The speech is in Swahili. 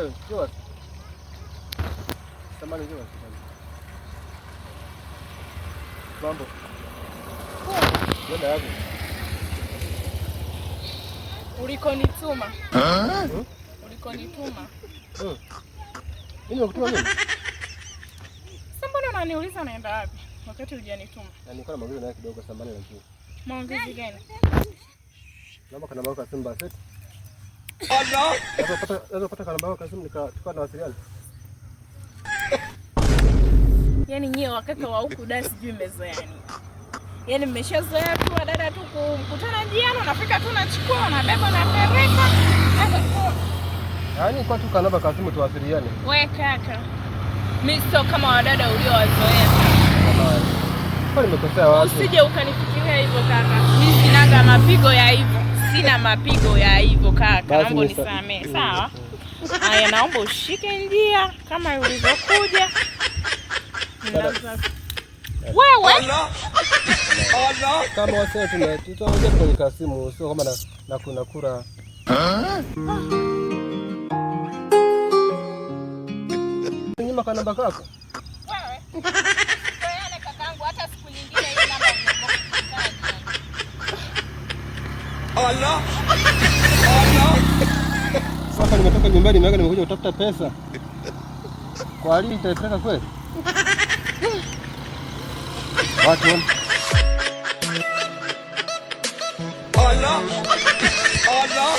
wewe, njoo. Samani njoo. Mambo. Dada yako. Ulikonituma. Ulikonituma. Mimi nimekutuma nini? Sasa mbona unaniuliza naenda wapi wakati hujanituma? Na nilikuwa na maongezi naye kidogo samani lakini. Maongezi gani? Naomba kana baba Simba set. Allah. Naweza pata kana baba Simba tukawa na wasiliana. Yaani nyie wakaka wa huku dasi sijui mmezoeani. Yaani mmeshazoea tu dada tu kukutana njiani, unafika tu unachukua, unabeba na pereka. Yaani kwa tu kana baba Simba tuwasiliane. Wewe kaka. Mimi sio kama wadada uliowazoea. Kwa nimekosea wapi? Usije ukanifikiria hivyo kaka. Mimi sinaga mapigo ya hivyo. Sina mapigo ya hivyo kaka. Naomba nisamee. Sawa? Haya, naomba ushike njia kama ulivyokuja. Wewe. Allah. Kama wasema tutaongea kwenye kasimu, sio kama na kuna kura. Nyuma kana namba yako. Wewe. Wewe kakangu hata siku nyingine ile namba ungekosa. Allah. Allah. Sasa nimetoka nyumbani mimi nimekuja kutafuta pesa. Kwa hali nitaipeleka kweli? Watu. Allah. Allah.